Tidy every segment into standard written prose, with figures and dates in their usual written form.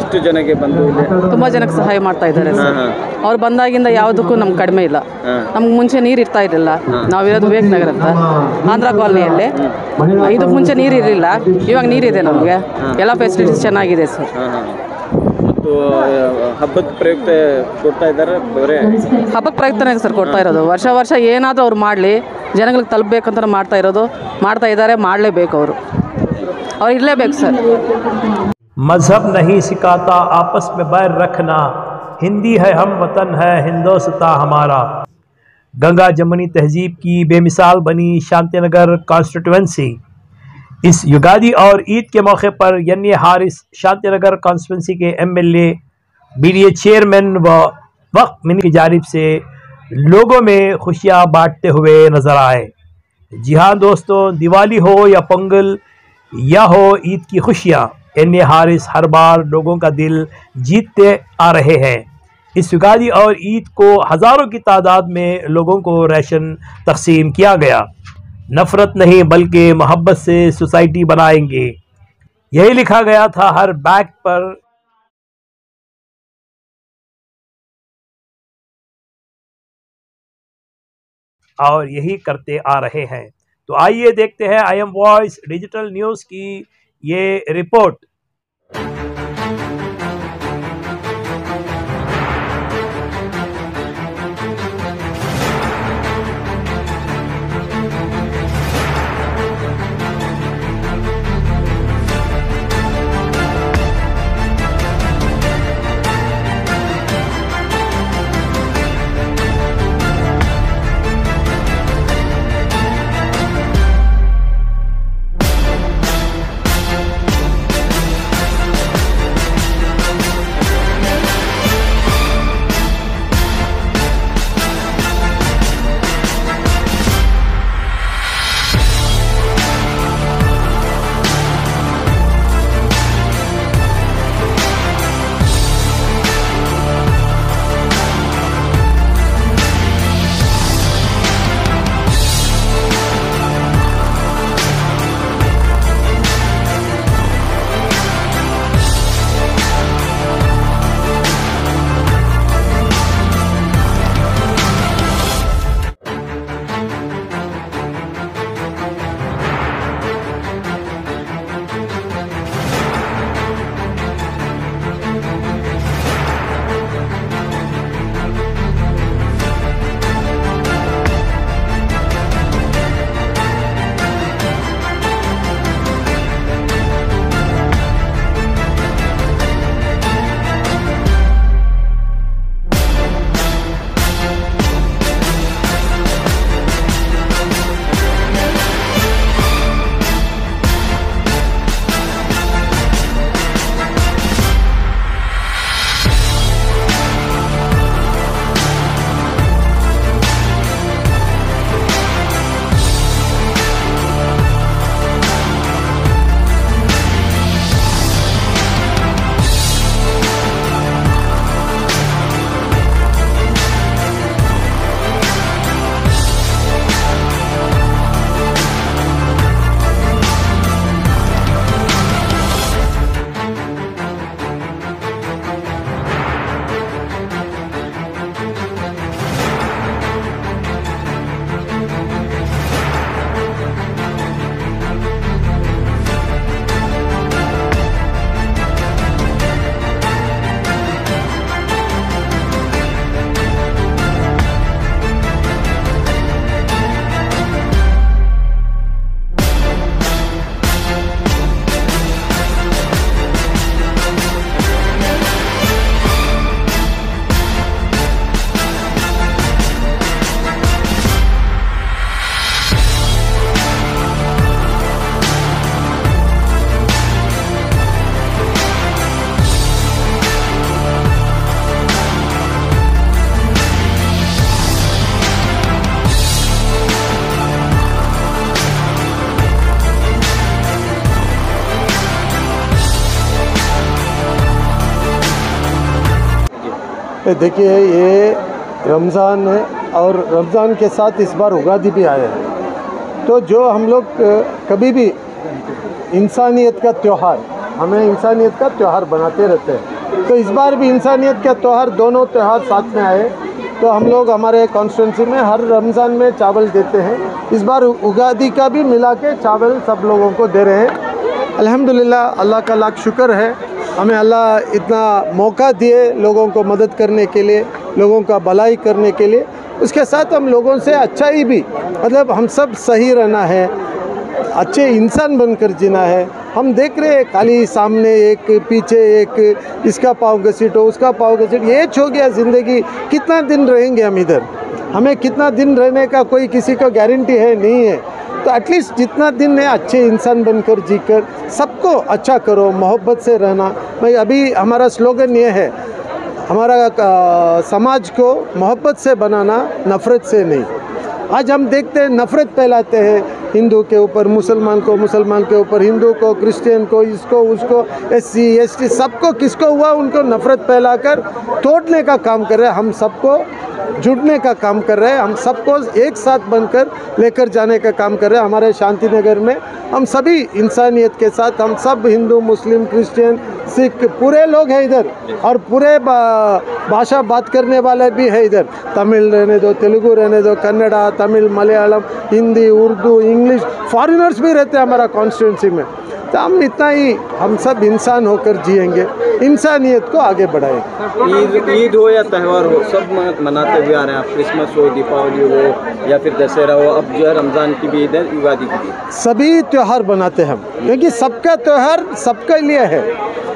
ಎಷ್ಟು ಜನಕ್ಕೆ ಬಂದು ಇಲ್ಲಿ ತುಂಬ ಜನಕ್ಕೆ ಸಹಾಯ ಮಾಡ್ತಾ ಇದ್ದಾರೆ ಸರ್. ಅವ್ರು ಬಂದಾಗಿಂದ ಯಾವುದಕ್ಕೂ ನಮ್ಗೆ ಕಡಿಮೆ ಇಲ್ಲ. ನಮ್ಗೆ ಮುಂಚೆ ನೀರು ಇರ್ತಾ ಇರಲಿಲ್ಲ. ನಾವಿರೋದು ವಿವೇಕನಗರ ಅಂತ ಆಂಧ್ರ ಕಾಲನಿಯಲ್ಲಿ. ಇದಕ್ಕೆ ಮುಂಚೆ ನೀರು ಇರಲಿಲ್ಲ, ಇವಾಗ ನೀರಿದೆ ನಮಗೆ. ಎಲ್ಲ ಫೆಸಿಲಿಟೀಸ್ ಚೆನ್ನಾಗಿದೆ ಸರ್. ಮತ್ತು ಹಬ್ಬದ ಪ್ರಯುಕ್ತ ಕೊಡ್ತಾ ಇದ್ದಾರೆ. ಹಬ್ಬದ ಪ್ರಯುಕ್ತನೇ ಸರ್ ಕೊಡ್ತಾ ಇರೋದು. ವರ್ಷ ವರ್ಷ ಏನಾದರೂ ಅವ್ರು ಮಾಡಲಿ, ಜನಗಳಿಗೆ ತಲುಪಬೇಕಂತ ಮಾಡ್ತಾ ಇದ್ದಾರೆ. ಮಾಡಲೇಬೇಕು, ಅವ್ರು ಇರಲೇಬೇಕು ಸರ್. मज़हब नहीं सिखाता आपस में बैर रखना, हिंदी है हम वतन है हिंदोस्तां हमारा। गंगा जमुनी तहजीब की बेमिसाल बनी शांतिनगर कॉन्स्टिट्यूंसी। इस युगादी और ईद के मौके पर यन्नी हारिस शांतिनगर कॉन्स्टिट्यूंसी के MLA, BDA चेयरमैन व वक्फ मिनी की जानिब से लोगों में खुशियाँ बांटते हुए नजर आए। जी हाँ दोस्तों, दिवाली हो या पोंगल या हो ईद की खुशियाँ, एन हारिस हर बार लोगों का दिल जीतते आ रहे हैं। इस युगादी और ईद को हज़ारों की तादाद में लोगों को राशन तकसीम किया गया। नफ़रत नहीं बल्कि मोहब्बत से सोसाइटी बनाएंगे, यही लिखा गया था हर बैग पर। और यही करते आ रहे हैं। तो आइए देखते हैं IM वॉइस डिजिटल न्यूज़ की ये रिपोर्ट। देखिए ये रमज़ान है और रमज़ान के साथ इस बार उगादी भी आया है। तो जो हम लोग कभी भी इंसानियत का त्यौहार हमें इंसानियत का त्यौहार बनाते रहते हैं। तो इस बार भी इंसानियत का त्यौहार, दोनों त्यौहार साथ में आए। तो हम लोग हमारे कॉन्स्टिट्यूंसी में हर रमज़ान में चावल देते हैं। इस बार उगादी का भी मिला के चावल सब लोगों को दे रहे हैं। अल्हम्दुलिल्लाह, अल्लाह का लाख शुक्र है, हमें अल्लाह इतना मौका दिए लोगों को मदद करने के लिए, लोगों का भलाई करने के लिए। उसके साथ हम लोगों से अच्छाई भी, मतलब हम सब सही रहना है, अच्छे इंसान बनकर जीना है। हम देख रहे हैं खाली सामने एक, पीछे एक, इसका पाँव घसीटो, उसका पाँव घसीटो, ये हो गया ज़िंदगी। कितना दिन रहेंगे हम इधर? हमें कितना दिन रहने का कोई किसी को गारंटी है नहीं है। तो एटलीस्ट जितना दिन है अच्छे इंसान बनकर जीकर सबको अच्छा करो, मोहब्बत से रहना। भाई अभी हमारा स्लोगन ये है, हमारा समाज को मोहब्बत से बनाना, नफ़रत से नहीं। आज हम देखते हैं नफ़रत फैलाते हैं, हिंदू के ऊपर मुसलमान को, मुसलमान के ऊपर हिंदू को, क्रिश्चियन को, इसको उसको, SC ST सबको, किसको हुआ उनको नफ़रत फैलाकर तोड़ने का काम कर रहे हैं। हम सबको जुड़ने का काम कर रहे हैं, हम सबको एक साथ बनकर लेकर जाने का काम कर रहे हैं। हमारे शांति नगर में हम सभी इंसानियत के साथ, हम सब हिंदू, मुस्लिम, क्रिश्चियन, सिख पूरे लोग हैं इधर, और पूरे भाषा बात करने वाले भी है इधर। तमिल रहने दो, तेलुगु रहने दो, कन्नड़ा, तमिल, मलयालम, हिंदी, उर्दू, इंग्लिश, फॉरेनर्स भी रहते हैं हमारा कॉन्स्टिट्यूंसी में। तो हम इतना ही, हम सब इंसान होकर जिएंगे, इंसानियत को आगे बढ़ाएंगे। ईद हो या त्यौहार हो, सब मनाते हुए आ रहे हैं आप। क्रिसमस हो, दीपावली हो या फिर दशहरा हो, अब जो है रमज़ान की भी ईद है, युगादी की भी। सभी त्यौहार बनाते हैं हम, क्योंकि सबका त्यौहार सबके लिए है।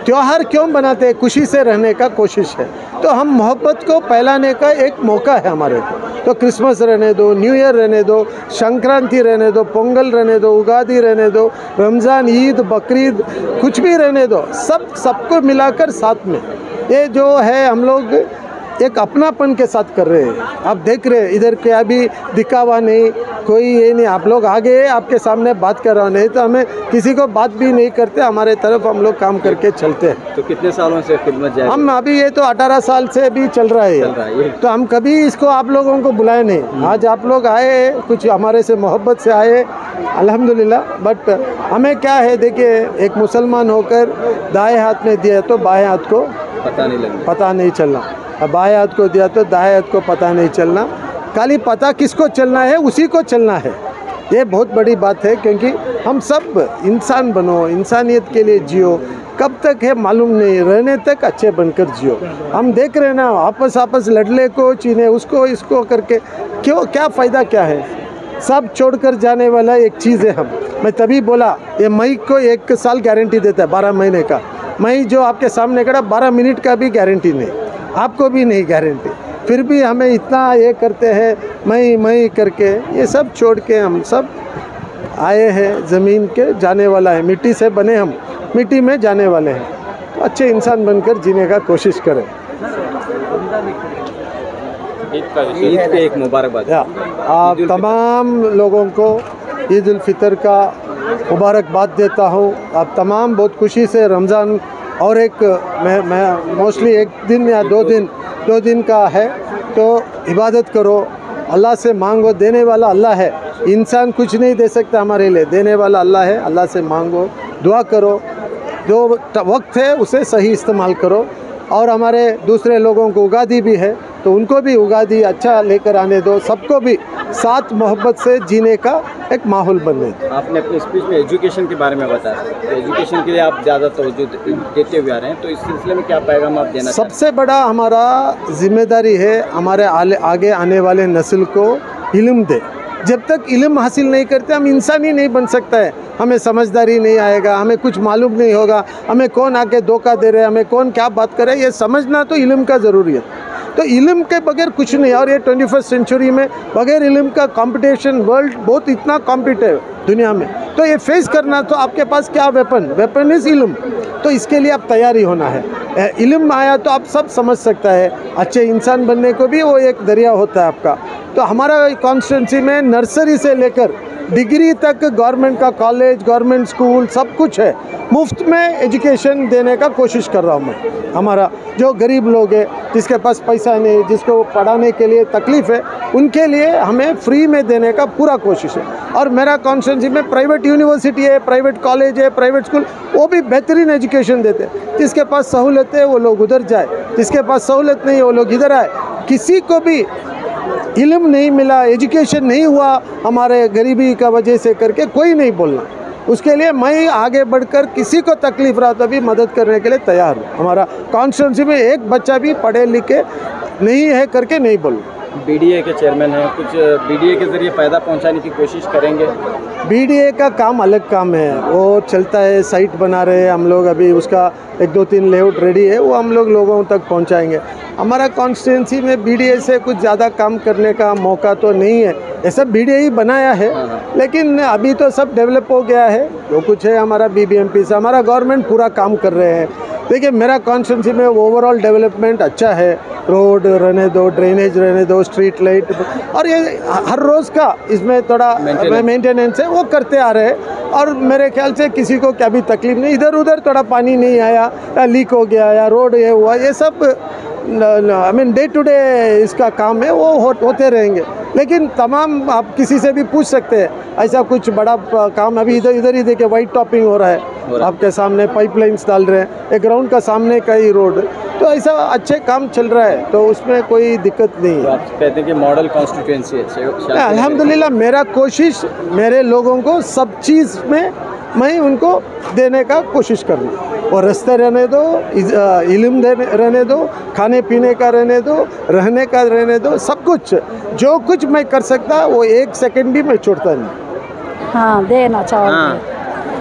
त्यौहार क्यों बनाते हैं? खुशी से रहने का कोशिश है। तो हम मोहब्बत को फैलाने का एक मौका है हमारे को। तो क्रिसमस रहने दो, न्यू ईयर रहने दो, संक्रांति रहने दो, पोंगल रहने दो, उगादी रहने दो, रमज़ान, ईद, बकरीद, कुछ भी रहने दो, सबको मिलाकर साथ में, ये जो है हम लोग एक अपनापन के साथ कर रहे हैं। आप देख रहे हैं इधर क्या भी दिखावा नहीं, कोई ये नहीं। आप लोग आगे आपके सामने बात कर रहा हूँ, नहीं तो हमें किसी को बात भी नहीं करते, हमारे तरफ हम लोग काम करके चलते हैं। तो कितने सालों से खिदमत जारी? हम अभी ये तो 18 साल से भी चल रहा है। तो हम कभी इसको आप लोगों को बुलाए नहीं। आज आप लोग आए, कुछ हमारे से मोहब्बत से आए, अल्हम्दुलिल्लाह। बट हमें क्या है, देखिए, एक मुसलमान होकर दाएँ हाथ में दिया तो बाएँ हाथ को पता नहीं चलना, बाएँ हाथ को दिया तो दाएँ हाथ को पता नहीं चलना। खाली पता किसको चलना है, उसी को चलना है। ये बहुत बड़ी बात है, क्योंकि हम सब इंसान बनो, इंसानियत के लिए जियो। कब तक है मालूम नहीं, रहने तक अच्छे बनकर जियो। हम देख रहे हैं ना, आपस लड़ने को, चीने उसको इसको करके क्यों, क्या फ़ायदा क्या है? सब छोड़कर जाने वाला एक चीज़ है हम। मैं तभी बोला, ये मई को 1 साल गारंटी देता है, 12 महीने का। मई जो आपके सामने खड़ा, 12 मिनट का भी गारंटी नहीं, आपको भी नहीं गारंटी। फिर भी हमें इतना ये करते हैं, मई करके। ये सब छोड़ के हम सब आए हैं, ज़मीन के जाने वाला है, मिट्टी से बने हम, मिट्टी में जाने वाले हैं। तो अच्छे इंसान बनकर जीने का कोशिश करें। ईद पे एक मुबारकबाद। आप तमाम लोगों को ईद उल फितर का मुबारकबाद देता हूँ। आप तमाम बहुत खुशी से रमज़ान, और एक मैं मोस्टली 1 दिन या 2 दिन का है, तो इबादत करो, अल्लाह से मांगो। देने वाला अल्लाह है, इंसान कुछ नहीं दे सकता हमारे लिए, देने वाला अल्लाह है। अल्लाह से मांगो, दुआ करो, जो वक्त है उसे सही इस्तेमाल करो। और हमारे दूसरे लोगों को उगादी भी है, तो उनको भी उगादी अच्छा लेकर आने दो, सबको भी साथ मोहब्बत से जीने का एक माहौल बनने दो। आपने अपनी स्पीच में एजुकेशन के बारे में बताया, तो एजुकेशन के लिए आप ज़्यादा तवज्जो देते हुए आ रहे हैं, तो इस सिलसिले में क्या पैगाम आप देना? सबसे बड़ा हमारा जिम्मेदारी है, हमारे आगे आने वाले नस्ल को इल्म दे। जब तक इल्म हासिल नहीं करते, हम इंसान ही नहीं बन सकता है। हमें समझदारी नहीं आएगा, हमें कुछ मालूम नहीं होगा, हमें कौन आके धोखा दे रहे हैं, हमें कौन क्या बात कर रहा है, ये समझना तो इल्म का ज़रूरी है। तो इल्म के बगैर कुछ नहीं। और ये 21st सेंचुरी में बगैर इल्म का कंपटीशन, वर्ल्ड बहुत इतना कॉम्पिटिटिव दुनिया में, तो ये फेस करना, तो आपके पास क्या वेपन इज़ इल्म। तो इसके लिए आप तैयारी होना है। इल्म आया तो आप सब समझ सकता है। अच्छे इंसान बनने को भी वो एक दरिया होता है आपका। तो हमारा कॉन्स्टिट्यूंसी में नर्सरी से लेकर डिग्री तक गवर्नमेंट का कॉलेज, गवर्नमेंट स्कूल सब कुछ है। मुफ्त में एजुकेशन देने का कोशिश कर रहा हूँ मैं। हमारा जो गरीब लोग हैं, जिसके पास पैसा नहीं, जिसको पढ़ाने के लिए तकलीफ़ है, उनके लिए हमें फ्री में देने का पूरा कोशिश है। और मेरा कॉन्स्टिट्यूंसी में प्राइवेट यूनिवर्सिटी है, प्राइवेट कॉलेज है, प्राइवेट स्कूल, वो भी बेहतरीन एजुकेशन देते हैं। जिसके पास सहूलत है वो लोग उधर जाए, जिसके पास सहूलत नहीं है वो लोग इधर आए। किसी को भी इल्म नहीं मिला, एजुकेशन नहीं हुआ हमारे गरीबी का वजह से करके कोई नहीं बोलना। उसके लिए मैं आगे बढ़कर किसी को तकलीफ रहा तो भी मदद करने के लिए तैयार हूँ। हमारा कॉन्स्टिट्यूंसी में एक बच्चा भी पढ़े लिखे नहीं है करके नहीं बोलूँ। बीडीए के चेयरमैन हैं, कुछ बीडीए के ज़रिए फ़ायदा पहुंचाने की कोशिश करेंगे? बीडीए का काम अलग काम है, वो चलता है, साइट बना रहे हैं हम लोग, अभी उसका 1-2-3 लेआउट रेडी है, वो हम लोगों तक पहुंचाएंगे। हमारा कॉन्स्टिट्यूंसी में बीडीए से कुछ ज़्यादा काम करने का मौका तो नहीं है। ये सब बीडीए ही बनाया है, लेकिन अभी तो सब डेवलप हो गया है। जो कुछ है हमारा बीबीएमपी से हमारा गवर्नमेंट पूरा काम कर रहे हैं। देखिए मेरा कॉन्स्टिट्यूंसी में ओवरऑल डेवलपमेंट अच्छा है। रोड रहने दो, ड्रेनेज रहने दो, स्ट्रीट लाइट, और ये हर रोज़ का इसमें थोड़ा मेंटेनेंस है, वो करते आ रहे हैं। और मेरे ख्याल से किसी को क्या भी तकलीफ नहीं, इधर उधर थोड़ा पानी नहीं आया या लीक हो गया या रोड ये हुआ, ये सब I mean day to day इसका काम है, वो होते रहेंगे। लेकिन तमाम आप किसी से भी पूछ सकते हैं, ऐसा कुछ बड़ा काम अभी इधर ही देखिए वाइट टॉपिंग हो रहा है, आपके सामने पाइपलाइंस डाल रहे हैं, एक ग्राउंड का सामने का ही रोड, तो ऐसा अच्छे काम चल रहा है, तो उसमें कोई दिक्कत नहीं है। तो आप कहते हैं कि मॉडल कॉन्स्टिट्यूंसी है। अल्हम्दुलिल्लाह मेरा कोशिश मेरे लोगों को सब चीज़ में मैं उनको देने का कोशिश कर रहा हूँ। और रास्ते रहने दो, इल्म रहने दो, खाने पीने का रहने दो, रहने का रहने दो, सब कुछ जो कुछ मैं कर सकता वो 1 सेकंड भी मैं छोड़ता नहीं। हाँ देना चावल। हाँ,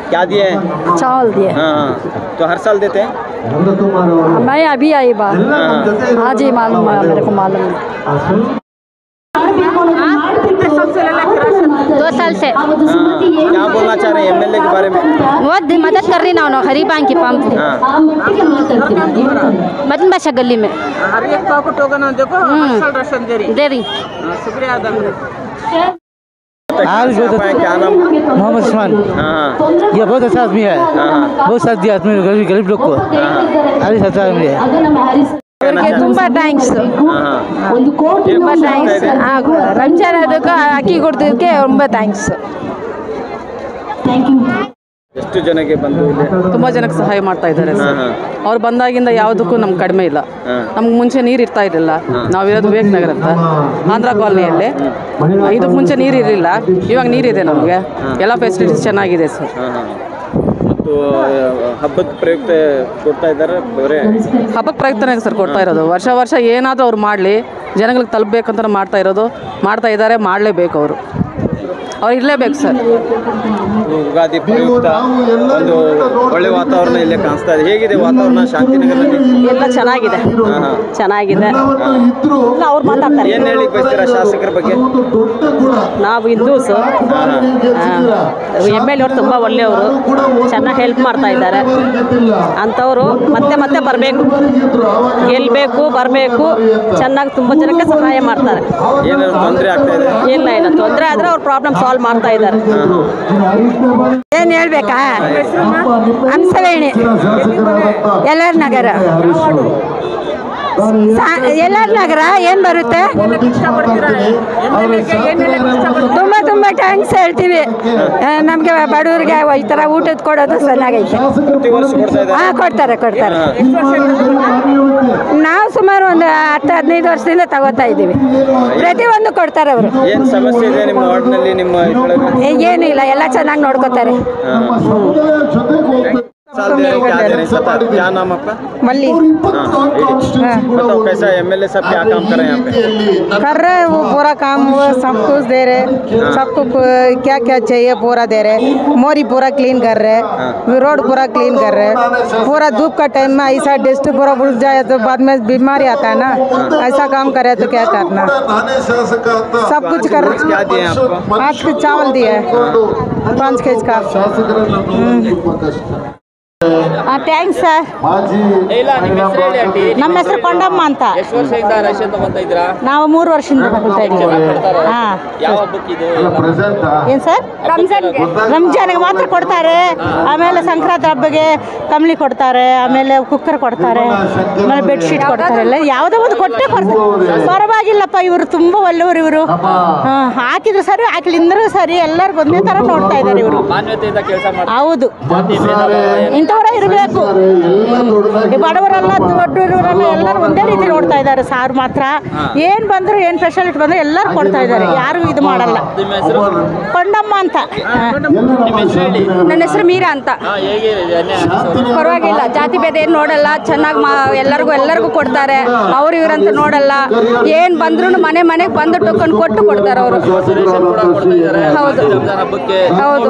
क्या दिए हैं? चावल दिए। हाँ, तो हर साल देते हैं? मैं अभी आई बात, आज ही मालूम है, मेरे को मालूम है। 2 साल से। क्या बोलना चाह रहे हैं एमएलए के बारे में? बहुत मदद कर रही ना गरीबां की पंप मदन बादशाह गली में हर एक को टोकन देखो राशन दे रही। शुक्रिया अदा क्या नाम? मोहम्मद उस्मान। हाँ, ये बहुत अच्छा आदमी है, बहुत साथ दिया आदमी गरीब लोग को, अरे अच्छा आदमी है। ತುಂಬಾ ಥ್ಯಾಂಕ್ಸ್, ತುಂಬಾ ಥ್ಯಾಂಕ್ಸ್. ರಂಜಾನ್ ಅದಕ್ಕೆ ಅಕ್ಕಿ ಕೊಡ್ತಿದ್ದಕ್ಕೆ ತುಂಬಾ ಥ್ಯಾಂಕ್ಸ್. ಎಷ್ಟು ಜನಕ್ಕೆ ಬಂದು ಇಲ್ಲಿ? ತುಂಬ ಜನಕ್ಕೆ ಸಹಾಯ ಮಾಡ್ತಾ ಇದ್ದಾರೆ ಸರ್. ಅವ್ರು ಬಂದಾಗಿಂದ ಯಾವುದಕ್ಕೂ ನಮ್ಗೆ ಕಡಿಮೆ ಇಲ್ಲ. ನಮ್ಗೆ ಮುಂಚೆ ನೀರು ಇರ್ತಾ ಇರಲಿಲ್ಲ, ನಾವಿರೋದು ವಿವೇಕ್ ನಗರ ಅಂತ ಆಂಧ್ರ ಕಾಲನಿಯಲ್ಲಿ. ಇದಕ್ಕೆ ಮುಂಚೆ ನೀರು ಇರಲಿಲ್ಲ, ಇವಾಗ ನೀರಿದೆ ನಮಗೆ, ಎಲ್ಲ ಫೆಸಿಲಿಟೀಸ್ ಚೆನ್ನಾಗಿದೆ ಸರ್. ಮತ್ತು ಹಬ್ಬದ ಪ್ರಯುಕ್ತ ಕೊಡ್ತಾ ಇದ್ದಾರೆ ಬೇರೆ? ಹಬ್ಬಕ್ಕೆ ಪ್ರಯುಕ್ತನೇ ಸರ್ ಕೊಡ್ತಾ ಇರೋದು. ವರ್ಷ ಏನಾದರೂ ಅವ್ರು ಮಾಡಲಿ, ಜನಗಳಿಗೆ ತಲುಪಬೇಕಂತ ಮಾಡ್ತಾ ಇದ್ದಾರೆ, ಮಾಡಲೇಬೇಕು ಅವರು, ಅವ್ರು ಇರಲೇಬೇಕು ಸರ್. ಯುಗಾದಿ ಪ್ರಯುಕ್ತ ಒಂದು ಒಳ್ಳೆ ವಾತಾವರಣ ಇಲ್ಲೇ ಕಾಣಿಸ್ತಾ ಇದೆ. ಹೇಗಿದೆ ವಾತಾವರಣ ಶಾಂತಿನಗರದಲ್ಲಿ? ಎಲ್ಲ ಚೆನ್ನಾಗಿದೆ, ಚೆನ್ನಾಗಿದೆ. ಅವ್ರು ಮಾತಾಡ್ತಾರೆ. ಏನು ಹೇಳಿ ಬಯಸ್ತೀರಾ ಶಾಸಕರ ಬಗ್ಗೆ? ನಾವು ಹಿಂದೂಸ್, MLA ಅವ್ರು ತುಂಬ ಒಳ್ಳೆಯವರು, ಚೆನ್ನಾಗಿ ಹೆಲ್ಪ್ ಮಾಡ್ತಾ ಇದ್ದಾರೆ. ಅಂಥವರು ಮತ್ತೆ ಬರಬೇಕು, ಗೆಲ್ಲಬೇಕು, ಬರಬೇಕು, ಚೆನ್ನಾಗಿ ತುಂಬ ಜನಕ್ಕೆ ಸಹಾಯ ಮಾಡ್ತಾರೆ. ಏನಾದ್ರು ತೊಂದರೆ ಆಗ್ತಾ ಇದೆ? ಇಲ್ಲ ತೊಂದರೆ ಆದರೆ ಅವ್ರ ಪ್ರಾಬ್ಲಮ್ ಸಾಲ್ವ್ ಮಾಡ್ತಾ ಇದ್ದಾರೆ. ಏನು ಹೇಳ್ಬೇಕಾ? ಹಂಸವೇಣಿ, ಎಲ್ಲರ ನಗರ. ಎಲ್ಲರ ನಗರ ಏನು ಬರುತ್ತೆ? ತುಂಬ ಥ್ಯಾಂಕ್ಸ್ ಹೇಳ್ತೀವಿ. ನಮಗೆ ಬಡವ್ರಿಗೆ ಈ ಥರ ಊಟದ ಕೊಡೋದು ಚೆನ್ನಾಗೈತೆ. ಹಾಂ ಕೊಡ್ತಾರೆ. ನಾವು ಸುಮಾರು ಒಂದು 10-15 ವರ್ಷದಿಂದ ತಗೋತಾ ಇದ್ದೀವಿ. ಪ್ರತಿಯೊಂದು ಕೊಡ್ತಾರೆ ಅವರು. ಏನು ಸಮಸ್ಯೆ ಇದೆ ನಿಮ್ಮ ವಾರ್ಡ್ನಲ್ಲಿ? ಏನೂ ಇಲ್ಲ, ಎಲ್ಲ ಚೆನ್ನಾಗಿ ನೋಡ್ಕೋತಾರೆ. क्या नाम आपका? मल्ली। बताओ कैसा MLA साहब क्या काम कर रहे हैं यहाँ पे? कर रहे हैं, वो पूरा काम वो सब कुछ दे रहे, सबको क्या क्या चाहिए पूरा दे रहे. मोरी पूरा क्लीन कर रहे, रोड पूरा क्लीन कर रहे. पूरा धूप का टाइम में ऐसा डस्ट पूरा उड़ जाए तो बाद में बीमारी आता है ना, ऐसा काम करे तो क्या करना. सब कुछ कर. क्या दिए आपको? आज के चावल दिया है 5 केजी का. Thanks sir. ಇಲ್ಲ ನಿಮ್ಮ ಹೆಸರು ಹೇಳಿ ಆಂಟಿ. ನಮ್ಮ ಹೆಸರು ಕೊಂಡಮ್ಮ ಅಂತ. ಎಷ್ಟು ವರ್ಷದಿಂದ ರೇಷನ್ ತಗೊಂತ ಇದ್ದೀರಾ? ನಾವು 3 ವರ್ಷದಿಂದ ತಗೊಳ್ತಾ ಇದ್ದೀವಿ. ಹಾಂ. ಯಾವ ಹಬ್ಬಕ್ಕೆ ಇದು? ಏನು ಸರ್? ರಂಜಾನ್ಗೆ ಮಾತ್ರ ಕೊಡ್ತಾರೆ. ಆಮೇಲೆ ಸಂಕ್ರಾಂತಿ ಹಬ್ಬಗೆ ಕಂಬಳಿ ಕೊಡ್ತಾರೆ, ಆಮೇಲೆ ಕುಕ್ಕರ್ ಕೊಡ್ತಾರೆ, ಆಮೇಲೆ ಬೆಡ್ಶೀಟ್ ಕೊಡ್ತಾರೆ. ಎಲ್ಲ ಯಾವುದೋ ಒಂದು ಕೊಟ್ಟೆ ಕೊಡ್ತಾರೆ. ಪರವಾಗಿಲ್ಲಪ್ಪ, ಇವರು ತುಂಬ ಒಳ್ಳೆಯವರು ಇವರು. ಹಾಕಿದ್ರು ಸರಿ, ಹಾಕ್ಲಿಂದ್ರೂ ಸರಿ, ಎಲ್ಲರಿಗೂ ಒಂದೇ ಥರ ನೋಡ್ತಾ ಇದ್ದಾರೆ ಇವರು. ಮಾನ್ಯತೆಯಿಂದ ಕೆಲಸ ಮಾಡ್ತಾರೆ. ಹೌದು, ಇಂಥವರೇ ಇರಬೇಕು. ಬಡವರೆಲ್ಲ ದೊಡ್ಡವರೆಲ್ಲ ಎಲ್ಲರೂ ಒಂದೇ ರೀತಿ ನೋಡ್ತಾ ಇದ್ದಾರೆ. ಸಾರು ಮಾತ್ರ ಏನು ಬಂದ್ರು, ಏನು ಸ್ಪೆಷಾಲಿಟಿ ಬಂದ್ರೆ ಎಲ್ಲರೂ ಕೊಡ್ತಾ ಇದ್ದಾರೆ. ಯಾರು ಇದು ಮಾಡಲ್ಲ. ನಿಮ್ಮ ಹೆಸರು? ಕೊಂಡಮ್ಮ ಅಂತ. ನಿಮ್ಮ ಹೆಸರು ಹೇಳಿ. ನನ್ನ ಹೆಸರು ಮೀರಾ ಅಂತ. ಹೇಗೆ ಪರವಾಗಿಲ್ಲ, ಜಾತಿ ಭೇದ ಏನು ನೋಡಲ್ಲ, ಚೆನ್ನಾಗಿ ಎಲ್ಲರಿಗೂ ಕೊಡ್ತಾರೆ. ಅವ್ರು ಇವ್ರಂತ ನೋಡಲ್ಲ. ಏನು ಬಂದ್ರು ಮನೆಗೆ ಬಂದು ಟೋಕನ್ ಕೊಟ್ಟು ಕೊಡ್ತಾರೆ ಅವರು. ಹೌದು ಹೌದು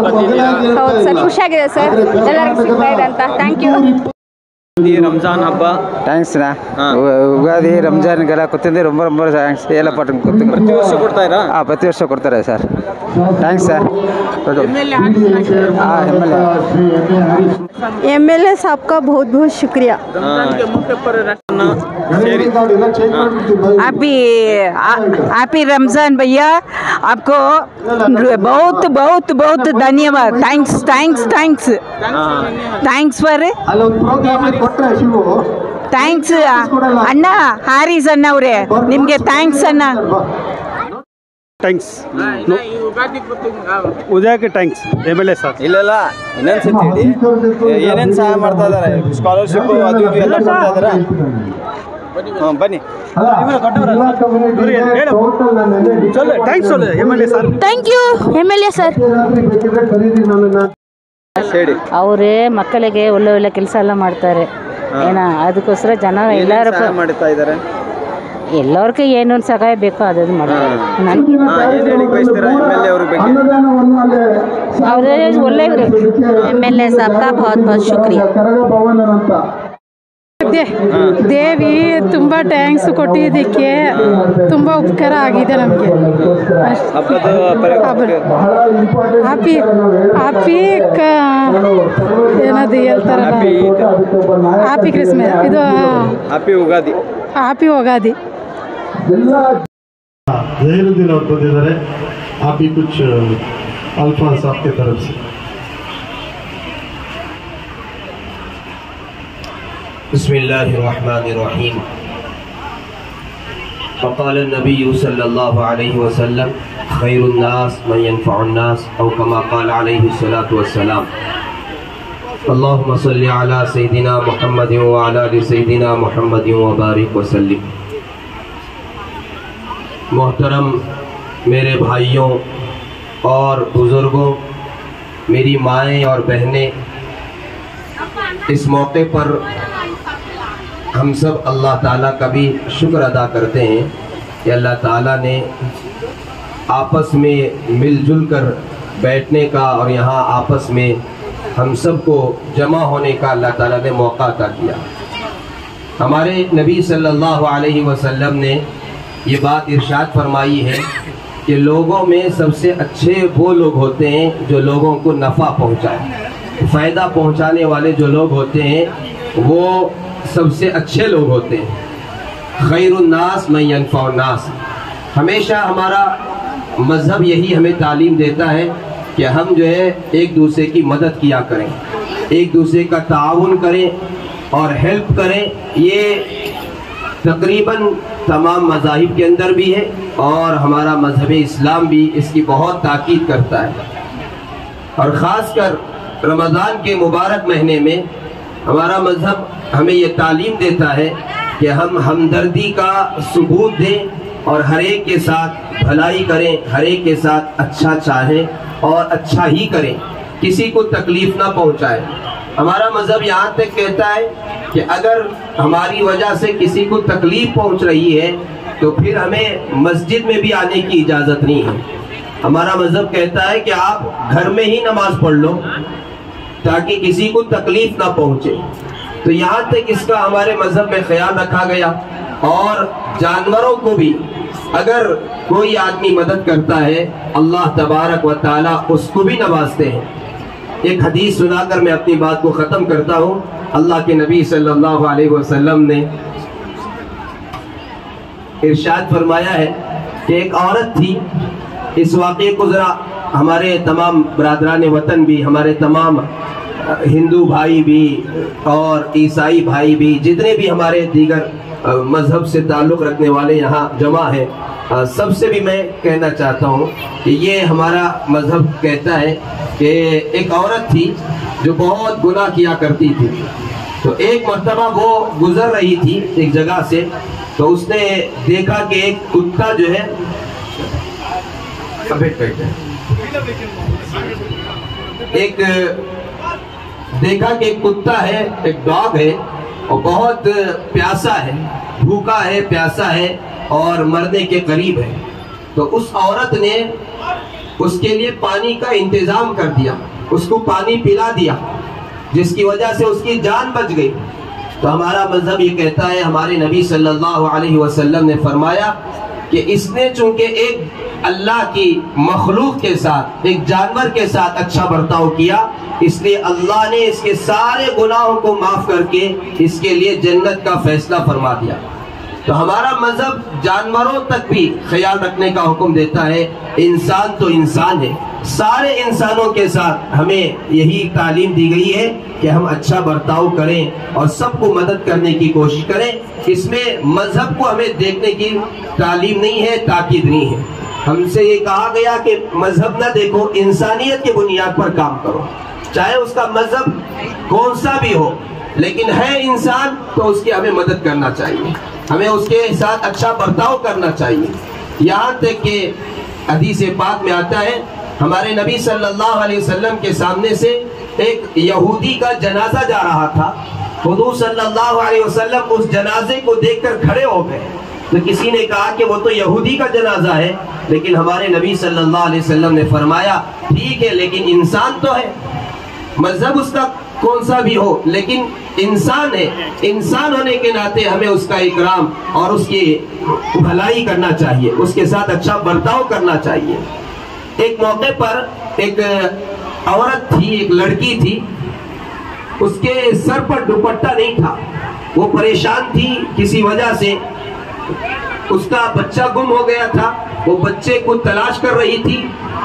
ಹೌದು ಸರ್, ಖುಷಿಯಾಗಿದೆ ಸರ್, ಎಲ್ಲರಿಗೂ ಸಿಗ್ತಾ ಇದೆ ಅಂತ. Thank you. ರಂಜಾನ್ ಹಬ್ಬ ಥ್ಯಾಂಕ್ಸ್ ನಾ. ಉಗಾದಿ ರಂಜಾನ್ಗೆಲ್ಲ ಕೊತ್ತಿಂದ ரொம்ப ಥ್ಯಾಂಕ್ಸ್. ಎಲ್ಲ ಪಟ್ಟು ಪ್ರತಿ ವರ್ಷ ಕೊಡ್ತಾಯಿರಾ? ಪ್ರತಿ ವರ್ಷ ಕೊಡ್ತಾರೆ ಸರ್. Thanks sir. MLA साहब का बहुत बहुत शुक्रिया. हैप्पी रमज़ान भैया, आपको बहुत बहुत बहुत धन्यवाद. Thanks thanks thanks thanks for thanks ಅಣ್ಣ, ಹಾರಿಸ್ ಅಣ್ಣ ಅವರೇ, ನಿಮಗೆ ಥ್ಯಾಂಕ್ಸ್ ಅಣ್ಣ. ಥ್ಯಾಂಕ್ಸ್ ಉದಯಕ್ಕೆ ಥ್ಯಾಂಕ್ಸ್. MLA ಸರ್ ಇಲ್ಲ ಇನ್ನೊಂದ್ಸತಿ ಹೇಳಿ, ಏನೇನು ಸಹಾಯ ಮಾಡ್ತಾ ಇದ್ದಾರೆ? ಸ್ಕಾಲರ್ಶಿಪ್ ಅದು ಇದು ಎಲ್ಲ ಕೊಡ್ತಾ ಇದ್ದಾರೆ. ಬನ್ನಿ. Thanks MLA sir. Thank you MLA sir. ಹೇಳಿ. ಅವರೇ ಮಕ್ಕಳಿಗೆ ಒಳ್ಳೆ ಒಳ್ಳೆ ಕೆಲಸ ಎಲ್ಲ ಮಾಡ್ತಾರೆ. ಏನ ಅದಕ್ಕೋಸ್ಕರ ಜನ ಎಲ್ಲರೂ ಮಾಡ್ತಾ ಇದ್ದಾರೆ. ಎಲ್ಲರಿಗೂ ಏನೊಂದು ಸಹಾಯ ಬೇಕೋ ಅದನ್ನು ಮಾಡ್ತಾರೆ. ಅವರೇ ಒಳ್ಳೆಯವರು. MLA ಸಾಬ್ ಕಾ ಬಹುತ್ ಬಹುತ್ ಶುಕ್ರಿಯಾ. ದೇವಿ ತುಂಬ ಟ್ಯಾಂಕ್ಸ್ ಕೊಟ್ಟಿದ್ದಕ್ಕೆ, ತುಂಬ ಉಪಕಾರ ಆಗಿದೆ ನಮಗೆ. ಹ್ಯಾಪಿ ಏನದು ಹೇಳ್ತಾರಲ್ಲ, ಹ್ಯಾಪಿ ಕ್ರಿಸ್ಮಸ್, ಇದು ಹ್ಯಾಪಿ ಉಗಾದಿ. ಹ್ಯಾಪಿ ಉಗಾದಿ. जहीरुद्दीन और ಬಂದಿದ್ದಾರೆ. आप भी कुछ अल्फाज आपके तरफ से. बिस्मिल्लाहिर्रहमानिर्रहीम. फ़क़ाल नबी सल्लल्लाहु अलैहि वसल्लम खैरुन्नास मन यनफ़उन्नास औ कमा क़ाल अलैहिस्सलातु वस्सलाम. अल्लाहुम्मा सल्लि अला सय्यिदिना मुहम्मदिन व अला आलि सय्यिदिना मुहम्मदिन व बारिक व सल्लिम. मोहतरम मेरे भाइयों और बुज़ुर्गों, मेरी माएँ और बहनें, इस मौके पर हम सब अल्लाह ताला का भी शुक्र अदा करते हैं कि अल्लाह ताला ने आपस में मिलजुल कर बैठने का और यहाँ आपस में हम सब को जमा होने का अल्लाह ताला ने मौका अता किया. हमारे नबी सल्लल्लाहु अलैहि वसल्लम ने ये बात इरशाद फरमाई है कि लोगों में सबसे अच्छे वो लोग होते हैं जो लोगों को नफ़ा पहुँचाए, फ़ायदा पहुँचाने वाले जो लोग होते हैं वो सबसे अच्छे लोग होते हैं. खैरुन्नास मन यनफ़उन्नास. हमेशा हमारा मज़हब यही हमें तालीम देता है कि हम जो है एक दूसरे की मदद किया करें, एक दूसरे का ताउन करें और हेल्प करें. ये तकरीबन तमाम मज़ाहिब के अंदर भी है और हमारा मज़हब इस्लाम भी इसकी बहुत ताकीद करता है. और ख़ासकर रमज़ान के मुबारक महीने में हमारा मज़हब हमें ये तालीम देता है कि हम हमदर्दी का सबूत दें और हर एक के साथ भलाई करें, हर एक के साथ अच्छा चाहें और अच्छा ही करें, किसी को तकलीफ़ ना पहुँचाएं. हमारा मज़हब यहाँ तक कहता है कि अगर हमारी वजह से किसी को तकलीफ़ पहुँच रही है तो फिर हमें मस्जिद में भी आने की इजाज़त नहीं है. हमारा मज़हब कहता है कि आप घर में ही नमाज पढ़ लो ताकि किसी को तकलीफ़ ना पहुँचे. तो यहाँ तक इसका हमारे मज़हब में ख्याल रखा गया. और जानवरों को भी अगर कोई आदमी मदद करता है, अल्लाह तबारक व ताला उसको भी नवाजते हैं. एक हदीस सुनाकर मैं अपनी बात को ख़त्म करता हूँ। अल्लाह के नबी सल्लल्लाहु अलैहि वसल्लम ने इरशाद फरमाया है कि एक औरत थी। इस वाक़े को ज़रा हमारे तमाम बरादरान वतन भी, हमारे तमाम हिंदू भाई भी और ईसाई भाई भी, जितने भी हमारे दीगर मज़हब से ताल्लुक़ रखने वाले यहाँ जमा है, सबसे भी मैं कहना चाहता हूँ कि ये हमारा मज़हब कहता है कि एक औरत थी जो बहुत गुनाह किया करती थी। तो एक मर्तबा वो गुज़र रही थी एक जगह से, तो उसने देखा कि एक कुत्ता जो है देखा कि एक कुत्ता है, एक डॉग है और बहुत प्यासा है, भूखा है, प्यासा है और मरने के करीब है। तो उस औरत ने उसके लिए पानी का इंतजाम कर दिया, उसको पानी पिला दिया, जिसकी वजह से उसकी जान बच गई। तो हमारा मजहब ये कहता है, हमारे नबी सल्लल्लाहु अलैहि वसल्लम ने फरमाया कि इसने चूंकि एक अल्लाह की मखलूक के साथ, एक जानवर के साथ अच्छा बर्ताव किया, इसलिए अल्लाह ने इसके सारे गुनाहों को माफ करके इसके लिए जन्नत का फैसला फरमा दिया। तो हमारा मजहब जानवरों तक भी ख्याल रखने का हुक्म देता है। इंसान तो इंसान है, सारे इंसानों के साथ हमें यही तालीम दी गई है कि हम अच्छा बर्ताव करें और सबको मदद करने की कोशिश करें। इसमें मजहब को हमें देखने की तालीम नहीं है, ताकीद नहीं है। हमसे ये कहा गया कि मजहब ना देखो, इंसानियत की बुनियाद पर काम करो, चाहे उसका मजहब कौन सा भी हो, लेकिन है इंसान तो उसकी हमें मदद करना चाहिए, हमें उसके साथ अच्छा बर्ताव करना चाहिए। यहाँ तक कि हदीस पाक में आता है, हमारे नबी सल्लल्लाहु अलैहि वसल्लम के सामने से एक यहूदी का जनाजा जा रहा था। हुजूर सल्लल्लाहु अलैहि वसल्लम उस जनाजे को देखकर खड़े हो गए। तो किसी ने कहा कि वो तो यहूदी का जनाजा है, लेकिन हमारे नबी सल्लल्लाहु अलैहि वसल्लम ने फरमाया, ठीक है, लेकिन इंसान तो है, मजहब उसका कौन सा भी हो, लेकिन इंसान है। इंसान होने के नाते हमें उसका इकराम और उसकी भलाई करना चाहिए, उसके साथ अच्छा बर्ताव करना चाहिए। एक मौके पर एक औरत थी, एक लड़की थी, उसके सर पर दुपट्टा नहीं था, वो परेशान थी किसी वजह से, उसका बच्चा गुम हो गया था, वो बच्चे को तलाश कर रही थी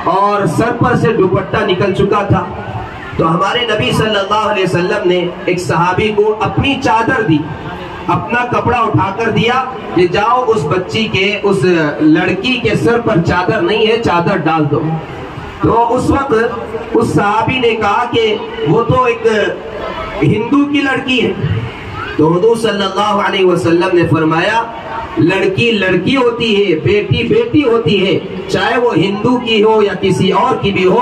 और सर पर से दुपट्टा निकल चुका था। तो हमारे नबी सल्लल्लाहु अलैहि वसल्लम ने एक सहाबी को अपनी चादर दी, अपना कपड़ा उठाकर दिया कि जाओ उस बच्ची के, उस लड़की के सर पर चादर नहीं है, चादर डाल दो। तो उस वक्त उस सहाबी ने कहा कि वो तो एक हिंदू की लड़की है। तो हुजूर सल्लल्लाहु अलैहि वसल्लम ने फरमाया, लड़की लड़की होती है, बेटी बेटी होती है, चाहे वो हिंदू की हो या किसी और की भी हो।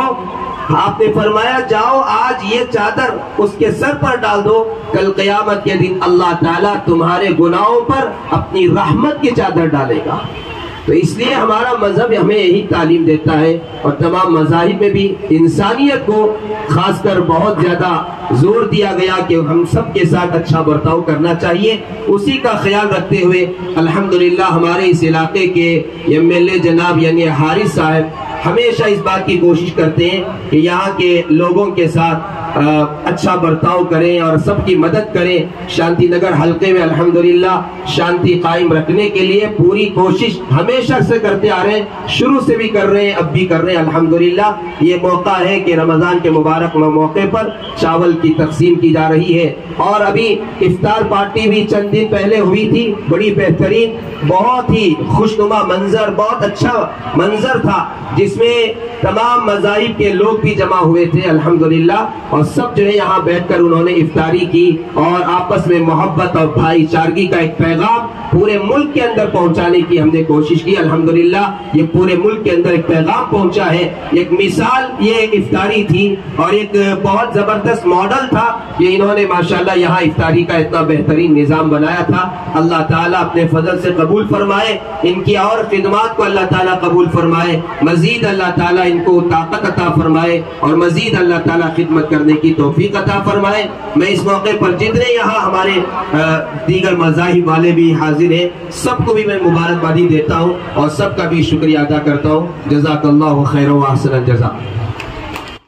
आपने फरमाया, जाओ आज ये चादर उसके सर पर डाल दो, कल क़यामत के दिन अल्लाह ताला तुम्हारे गुनाहों पर अपनी रहमत की चादर डालेगा। तो इसलिए हमारा मजहब हमें यही तालीम देता है और तमाम मज़ाहिब में भी इंसानियत को खासकर बहुत ज़्यादा जोर दिया गया कि हम सब के साथ अच्छा बर्ताव करना चाहिए। उसी का ख्याल रखते हुए अल्हम्दुलिल्लाह हमारे इस इलाके के MLA जनाब यानी हारिस साहब हमेशा इस बात की कोशिश करते हैं कि यहाँ के लोगों के साथ अच्छा बर्ताव करें और सबकी मदद करें। शांति नगर हल्के में अल्हम्दुलिल्लाह शांति कायम रखने के लिए पूरी कोशिश हमेशा से करते आ रहे हैं, शुरू से भी कर रहे हैं, अब भी कर रहे हैं अल्हम्दुलिल्लाह। ये मौका है कि रमज़ान के मुबारक मौके पर चावल की तकसीम की जा रही है और अभी इफ्तार पार्टी भी चंद दिन पहले हुई थी, बड़ी बेहतरीन, बहुत ही खुशनुमा मंजर, बहुत अच्छा मंजर था, जिसमें तमाम मज़ाहिब के लोग भी जमा हुए थे अल्हम्दुलिल्लाह। और सब जो है यहाँ बैठकर उन्होंने इफ्तारी की और आपस में मोहब्बत और भाईचारगी का एक पैगाम पूरे मुल्क के अंदर पहुंचाने की हमने कोशिश की। अल्हम्दुलिल्लाह ये पूरे मुल्क के अंदर एक पैगाम पहुंचा है। एक मिसाल ये इफ्तारी थी और एक बहुत जबरदस्त मॉडल था ये इन्होंने माशाल्लाह यहाँ इफ्तारी का इतना बेहतरीन निजाम बनाया था। अल्लाह ताला अपने फजल से कबूल फरमाए, इनकी और खिदमात को अल्लाह ताला कबूल फरमाए, मजीद अल्लाह ताला इनको ताकत अता फरमाए और मजीद अल्लाह ताला खिदमत करने की तौफीक अता फरमाए। मैं इस मौके पर जितने यहाँ हमारे दीगर मज़ाहिब वाले भी हाजिर हैं, सबको भी मैं मुबारकबादी देता हूँ और सबका भी शुक्रिया अदा करता हूँ। जज़ाकल्लाहु खैरन व अहसन जज़ा।